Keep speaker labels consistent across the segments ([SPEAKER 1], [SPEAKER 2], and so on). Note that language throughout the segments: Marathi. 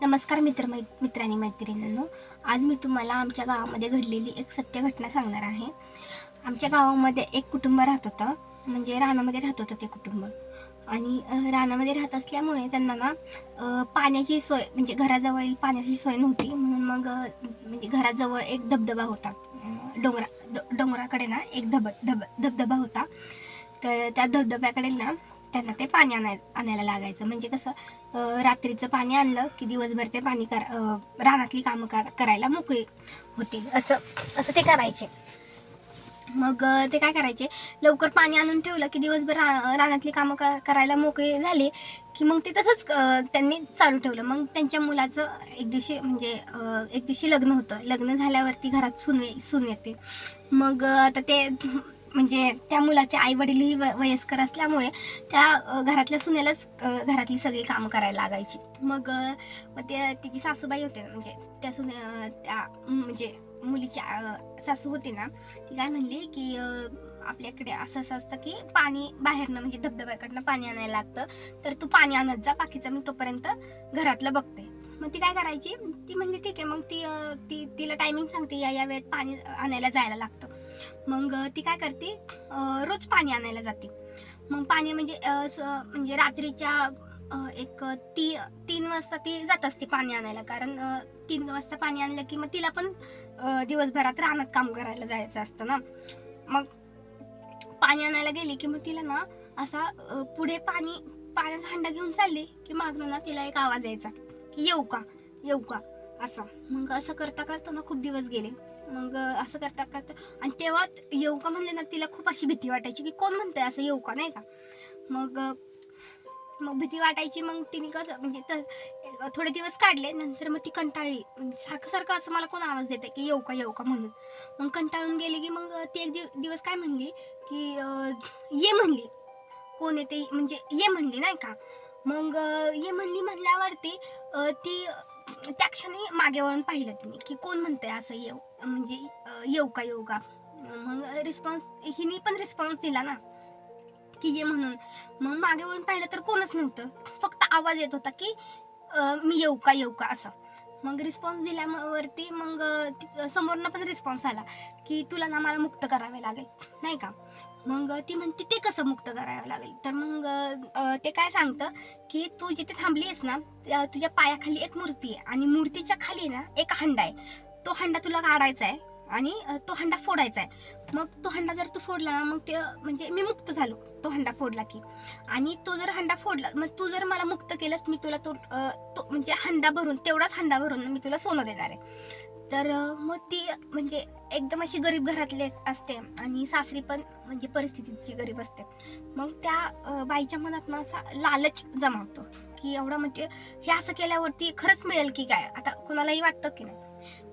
[SPEAKER 1] नमस्कार मित्र आणि मैत्रिणींनो, आज मी तुम्हाला आमच्या गावामध्ये घडलेली एक सत्य घटना सांगणार आहे. आमच्या गावामध्ये एक कुटुंब राहत होतं, म्हणजे रानामध्ये राहत होतं ते कुटुंब. आणि रानामध्ये राहत असल्यामुळे त्यांना ना पाण्याची सोय म्हणजे घराजवळील पाण्याची सोय नव्हती. म्हणून मग म्हणजे घराजवळ एक धबधबा होता. डोंगराकडे ना एक धबधबा होता. तर त्या धबधब्याकडे ना त्यांना ते पाणी आणायला लागायचं. म्हणजे कसं रात्रीचं पाणी आणलं की दिवसभर ते पाणी रानातली कामं करायला मोकळे होतील असं असं ते करायचे. मग ते काय करायचे, लवकर पाणी आणून ठेवलं की दिवसभर रानातली कामं करायला मोकळे झाले की मग ते तसंच त्यांनी चालू ठेवलं. मग त्यांच्या मुलाचं एक दिवशी लग्न होतं. लग्न झाल्यावरती घरात सून येते. मग आता ते म्हणजे त्या मुलाचे आई वडीलही वयस्कर असल्यामुळे त्या घरातल्या सुनेलाच घरातली सगळी कामं करायला लागायची. मग ते तिची सासूबाई होते, म्हणजे त्या म्हणजे मुलीची सासू होती ना, ती काय म्हणली की आपल्याकडे असं असतं की पाणी बाहेरनं म्हणजे धबधब्याकडनं पाणी आणायला लागतं, तर तू पाणी आणत जा, बाकीचं मी तोपर्यंत घरातलं बघते. मग ती काय करायची, ती म्हणली ठीक आहे. मग तिला टायमिंग सांगते, या वेळेत पाणी आणायला जायला लागतं. मग ती काय करते, रोज पाणी आणायला जाते. मग पाणी म्हणजे रात्रीच्या एक 3 वाजता ती जात असते पाणी आणायला. कारण 3 वाजता पाणी आणलं की मग तिला पण दिवसभरात रानात काम करायला जायचं असतं ना. मग पाणी आणायला गेली की मग तिला ना असा पुढे पाण्याचा हंडा घेऊन चालली की मागणं ना तिला एक आवाज यायचा की येऊ का असं. मग असं करता करता ना खूप दिवस गेले. मग असं करता आणि तेव्हा येऊ का म्हणले ना, तिला खूप अशी भीती वाटायची की कोण म्हणतंय असं येऊ का, नाही का. मग भीती वाटायची. मग तिने कसं म्हणजे थोडे दिवस काढले. नंतर मग ती कंटाळली, सारखं असं मला कोण आवाज देते की येऊ का म्हणून. मग कंटाळून गेली की मग ती एक दिवस काय म्हणली की ये म्हणली, कोण येते म्हणजे ये म्हणली, नाही का. मग ये म्हणली म्हणल्यावरती ती त्या क्षणी मागे वळून पाहिलं तिने की कोण म्हणतंय असं येऊ का. मग हिने पण रिस्पॉन्स दिला ना की ये म्हणून. मग मागे वळून पाहिलं तर कोणच नव्हतं, फक्त आवाज येत होता की मी येऊ का असं. मग रिस्पॉन्स दिल्यावरती मग समोरनं पण रिस्पॉन्स आला की तुला ना मला मुक्त करावे लागेल, नाही का. मग ती म्हणते ते कसं मुक्त करावं लागेल. तर मग ते काय सांगतं की तू जिथे थांबली आहेस ना, तुझ्या पायाखाली एक मूर्ती आहे आणि मूर्तीच्या खाली ना एक हंडा आहे. तो हंडा तुला काढायचा आहे आणि तो हंडा फोडायचा आहे. मग तो हंडा जर तू फोडला ना, मग ते म्हणजे मी मुक्त झालो तो हंडा फोडला की. आणि तो जर हंडा फोडला, मग तू जर मला मुक्त केलंस, मी तुला तो म्हणजे तेवढाच हंडा भरून मी तुला सोनं देणार आहे. तर मग ती म्हणजे एकदम अशी गरीब घरातले असते आणि सासरी पण म्हणजे परिस्थितीची गरीब असते. मग त्या बाईच्या मनात ना असा लालच जमावतो की एवढं म्हणजे हे असं केल्यावरती खरंच मिळेल की काय, आता कोणालाही वाटतं की नाही.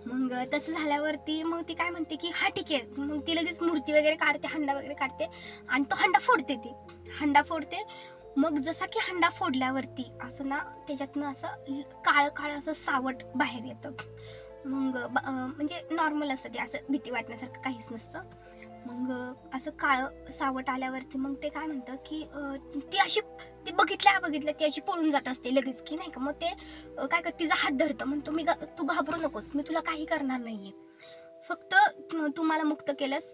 [SPEAKER 1] मग तसं झाल्यावरती मग ती काय म्हणते की हा ठीक आहे. मग ती लगेच मूर्ती वगैरे काढते, हंडा वगैरे काढते आणि तो हंडा फोडते. मग जसा की हंडा फोडल्यावरती असं ना त्याच्यातनं असं काळं असं सावट बाहेर येतं. मग म्हणजे नॉर्मल असतं ते, असं भीती वाटण्यासारखं काहीच नसतं. मग असं काळं सावट आल्यावरती मग ते काय म्हणतं की ती बघितल्या ती अशी पळून जात असते लगेच की, नाही का. मग ते काय करत तिचा हात धरतं, म्हणतो तू घाबरू नकोस, मी तुला काही करणार नाहीये, फक्त तू मला मुक्त केलंस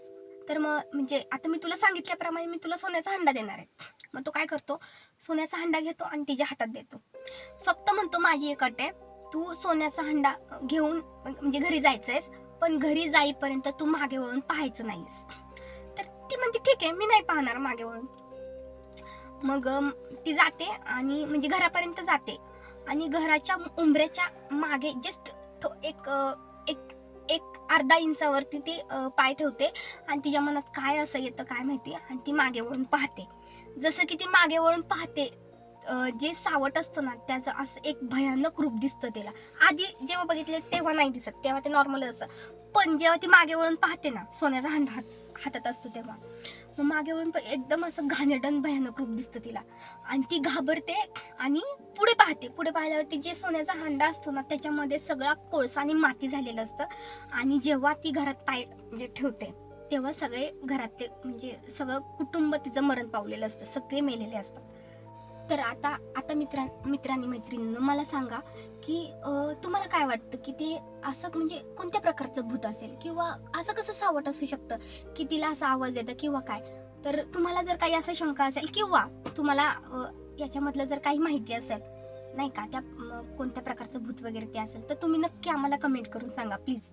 [SPEAKER 1] तर मग म्हणजे आता मी तुला सांगितल्याप्रमाणे मी तुला सोन्याचा हंडा देणार आहे. मग तो काय करतो, सोन्याचा हंडा घेतो आणि तिच्या हातात देतो. फक्त म्हणतो माझी एक अट आहे, तू सोन्याचा हंडा घेऊन म्हणजे घरी जायचंयस, पण घरी जाईपर्यंत तू मागे वळून पाहायचं नाहीस. तर ती म्हणते ठीक आहे, मी नाही पाहणार मागे वळून. मग ती जाते आणि म्हणजे घरापर्यंत जाते आणि घराच्या उंबऱ्याच्या मागे जस्ट एक अर्धा इंचावरती ती पाय ठेवते आणि तिच्या मनात काय असं येतं काय माहिती, आणि ती मागे वळून पाहते. जसं की ती मागे वळून पाहते, जे सावट असतं ना त्याचं असं एक भयानक रूप दिसतं तिला. आधी जेव्हा बघितले तेव्हा नाही दिसत, तेव्हा ते नॉर्मल असतं. पण जेव्हा ती मागे वळून पाहते ना, सोन्याचा हंडा हातात असतो तेव्हा, मग मागे वळून एकदम असं घाणेरडं भयानक रूप दिसतं तिला आणि ती घाबरते आणि पुढे पाहिल्यावरती जे सोन्याचा हंडा असतो ना त्याच्यामध्ये सगळा कोळसा आणि माती झालेलं असतं. आणि जेव्हा ती घरात पाय म्हणजे ठेवते तेव्हा सगळे घरातले म्हणजे सगळं कुटुंब तिचं मरण पावलेलं असतं, सगळे मेलेले असतात. तर आता मित्रांनी मैत्रिणींनो मला सांगा की तुम्हाला काय वाटतं की ते असं म्हणजे कोणत्या प्रकारचं भूत असेल, किंवा असं कसं सावट असू शकतं की तिला असा आवाज येतं किंवा काय. तर तुम्हाला जर काही असं शंका असेल, किंवा तुम्हाला याच्यामधलं जर काही माहिती असेल नाही का, त्या कोणत्या प्रकारचं भूत वगैरे ते असेल, तर तुम्ही नक्की आम्हाला कमेंट करून सांगा प्लीज.